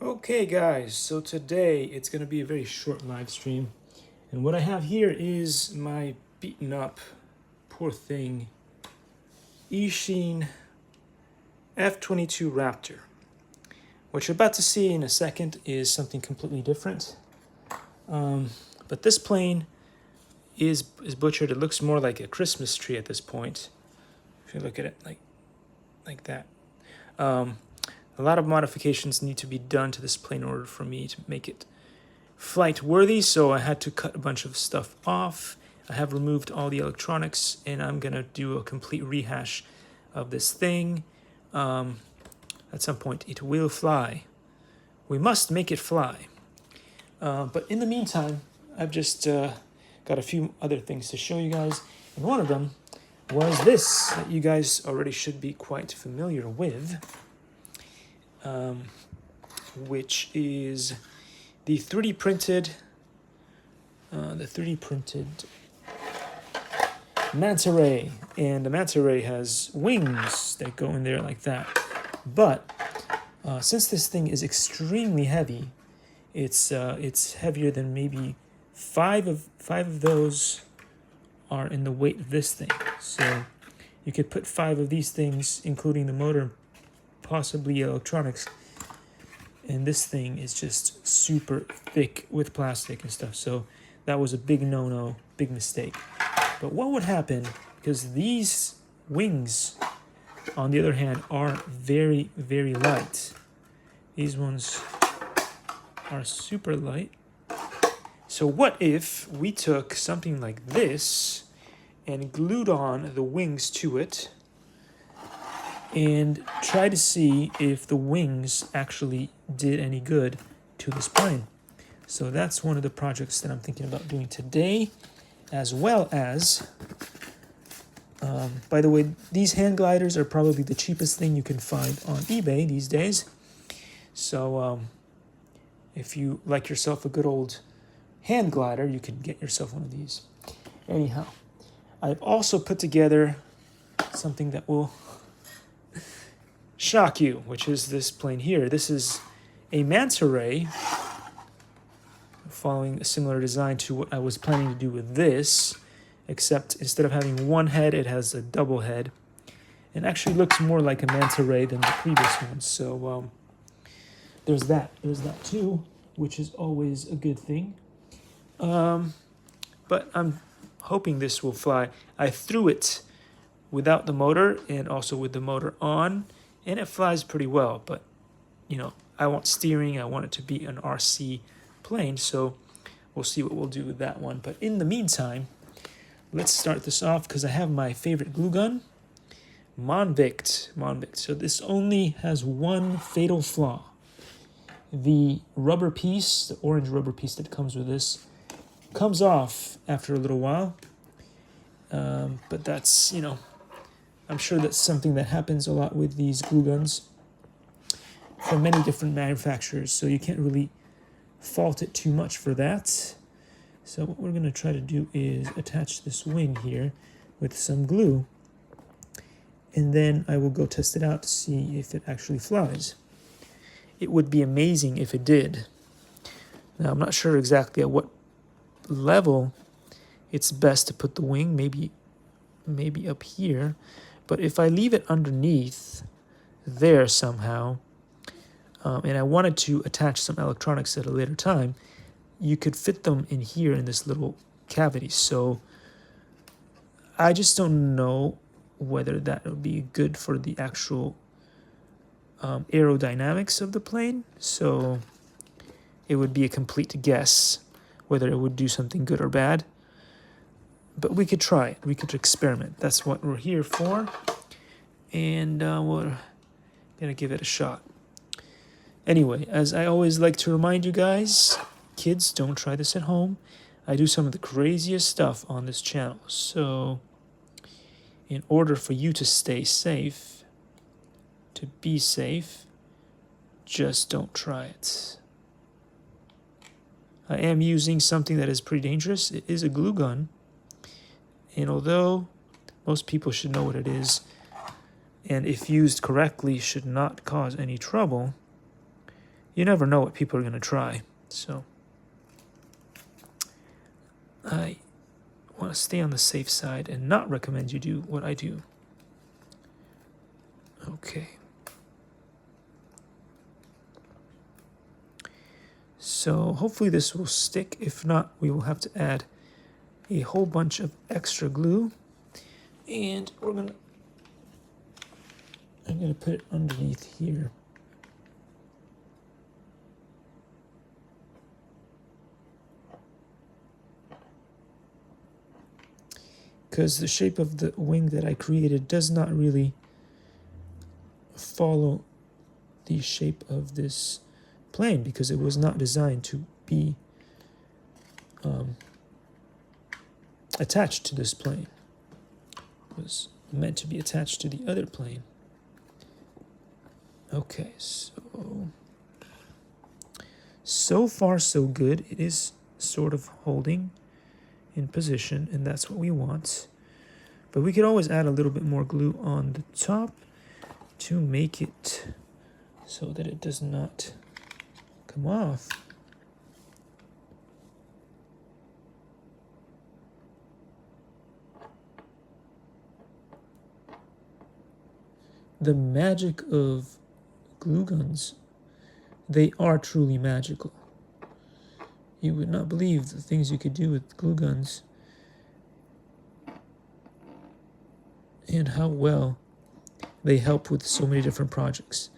Okay guys, so today it's going to be a very short live stream, and what I have here is my beaten up, poor thing, Eachine F-22 Raptor. What you're about to see in a second is something completely different, but this plane is butchered. It looks more like a Christmas tree at this point, if you look at it like that. A lot of modifications need to be done to this plane in order for me to make it flight worthy, so I had to cut a bunch of stuff off. I have removed all the electronics, and I'm gonna do a complete rehash of this thing. At some point it will fly. We must make it fly. But in the meantime, I've just got a few other things to show you guys, and one of them was this that you guys already should be quite familiar with. Which is the 3D printed manta ray, and the manta ray has wings that go in there like that. But since this thing is extremely heavy, it's heavier than maybe five of those are in the weight of this thing. So you could put 5 of these things, including the motor, possibly electronics, and this thing is just super thick with plastic and stuff, so that was a big no-no, big mistake. But what would happen, because these wings on the other hand are very, very light, these ones are super light, so what if we took something like this and glued on the wings to it and try to see if the wings actually did any good to this plane. So that's one of the projects that I'm thinking about doing today, as well as, by the way, these hand gliders are probably the cheapest thing you can find on eBay these days. So if you like yourself a good old hand glider, you can get yourself one of these. Anyhow, I've also put together something that will shock you, which is this plane here. This is a manta ray, following a similar design to what I was planning to do with this, except instead of having one head, it has a double head, and actually looks more like a manta ray than the previous one. So there's that too, which is always a good thing. But I'm hoping this will fly. I threw it without the motor and also with the motor on, and it flies pretty well, but you know, I want steering, I want it to be an RC plane, so we'll see what we'll do with that one. But in the meantime, let's start this off, because I have my favorite glue gun, Monvict. So this only has one fatal flaw. The rubber piece, the orange rubber piece that comes with this, comes off after a little while, but that's, you know, I'm sure that's something that happens a lot with these glue guns from many different manufacturers, so you can't really fault it too much for that. So what we're going to try to do is attach this wing here with some glue, and then I will go test it out to see if it actually flies. It would be amazing if it did. Now, I'm not sure exactly at what level it's best to put the wing, maybe up here. But if I leave it underneath there somehow, and I wanted to attach some electronics at a later time, you could fit them in here in this little cavity. So I just don't know whether that would be good for the actual aerodynamics of the plane. So it would be a complete guess whether it would do something good or bad. But we could try it. We could experiment. That's what we're here for. And we're going to give it a shot. Anyway, as I always like to remind you guys, kids, don't try this at home. I do some of the craziest stuff on this channel. So in order for you to stay safe, to be safe, just don't try it. I am using something that is pretty dangerous. It is a glue gun. And although most people should know what it is, and if used correctly should not cause any trouble, you never know what people are going to try. So I want to stay on the safe side and not recommend you do what I do. Okay. So hopefully this will stick. If not, we will have to add a whole bunch of extra glue. And I'm gonna put it underneath here. Because the shape of the wing that I created does not really follow the shape of this plane, because it was not designed to be attached to this plane. It was meant to be attached to the other plane. Okay, so far so good. It is sort of holding in position, and that's what we want. But we could always add a little bit more glue on the top to make it so that it does not come off. The magic of glue guns, they are truly magical. You would not believe the things you could do with glue guns and how well they help with so many different projects.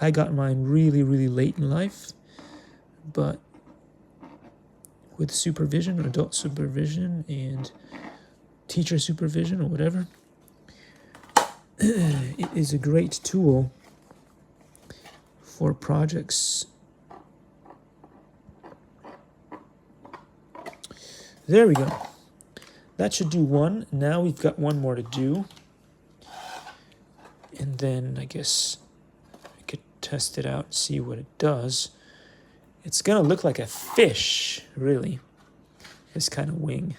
I got mine really, really late in life, but with supervision, adult supervision, and teacher supervision, or whatever, it is a great tool for projects. There we go. That should do one. Now we've got one more to do. And then I guess I could test it out, see what it does. It's gonna look like a fish, really, this kind of wing.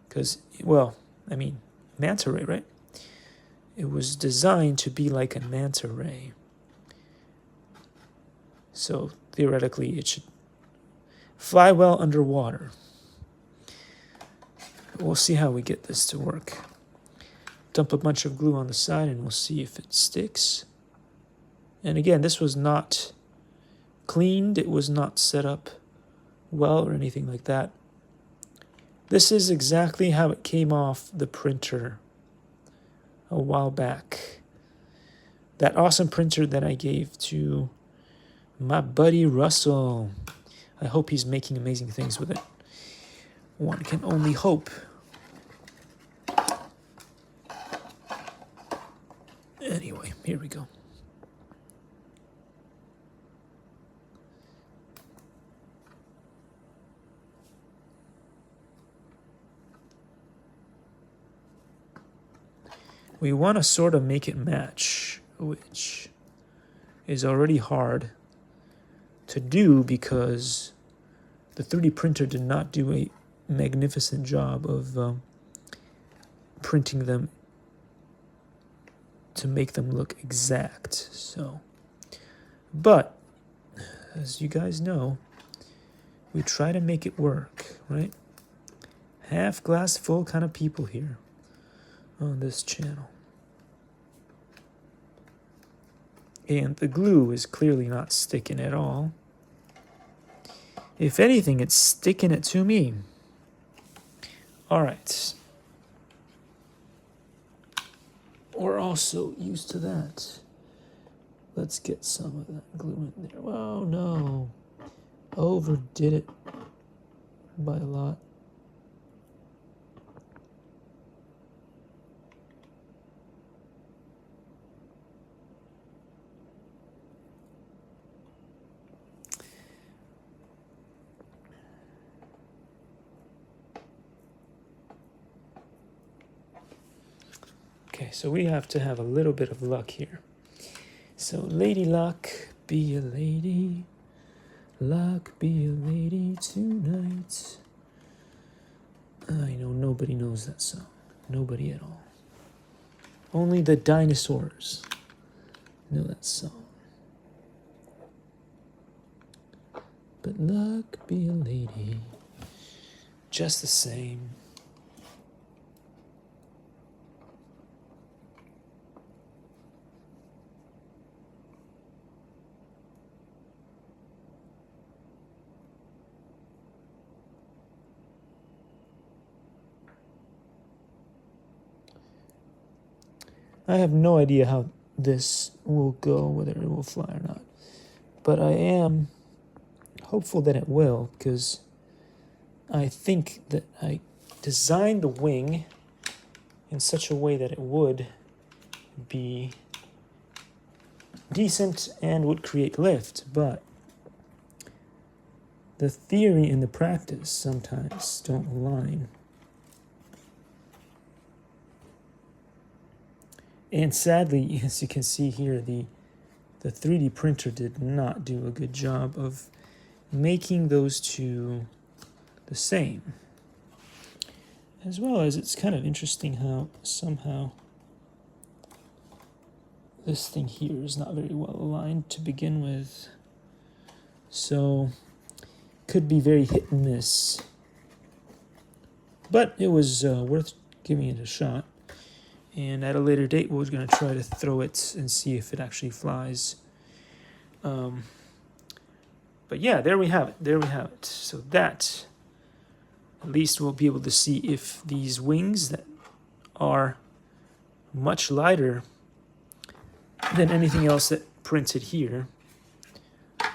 Because, well, I mean, manta ray, right? It was designed to be like a manta ray. So theoretically, it should fly well underwater. We'll see how we get this to work. Dump a bunch of glue on the side and we'll see if it sticks. And again, this was not cleaned. It was not set up well or anything like that. This is exactly how it came off the printer a while back. That awesome printer that I gave to my buddy Russell. I hope he's making amazing things with it. One can only hope. Anyway, here we go. We want to sort of make it match, which is already hard to do because the 3D printer did not do a magnificent job of printing them to make them look exact. So, but as you guys know, we try to make it work, right? Half glass full kind of people here on this channel. And the glue is clearly not sticking at all. If anything, it's sticking it to me. All right. We're also used to that. Let's get some of that glue in there. Oh no. Overdid it by a lot. Okay, so we have to have a little bit of luck here. So, lady luck, be a lady. Luck, be a lady tonight. I know nobody knows that song. Nobody at all. Only the dinosaurs know that song. Good luck, be a lady. Just the same. I have no idea how this will go, whether it will fly or not. But I am hopeful that it will, because I think that I designed the wing in such a way that it would be decent and would create lift, but the theory and the practice sometimes don't align. And sadly, as you can see here, the 3D printer did not do a good job of making those two the same. As well as it's kind of interesting how somehow this thing here is not very well aligned to begin with. So, could be very hit and miss. But it was worth giving it a shot. And at a later date, we're going to try to throw it and see if it actually flies. But yeah, there we have it. There we have it. So that, at least we'll be able to see if these wings that are much lighter than anything else that printed here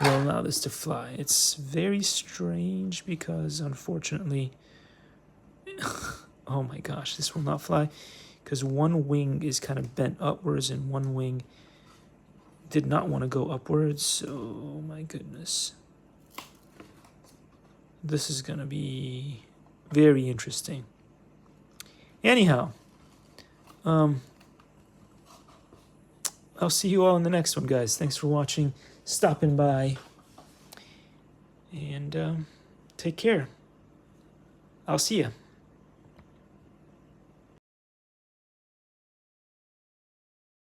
will allow this to fly. It's very strange because, unfortunately, oh my gosh, this will not fly. Because one wing is kind of bent upwards and one wing did not want to go upwards. So, oh my goodness. This is going to be very interesting. Anyhow, I'll see you all in the next one, guys. Thanks for watching, stopping by, and take care. I'll see you.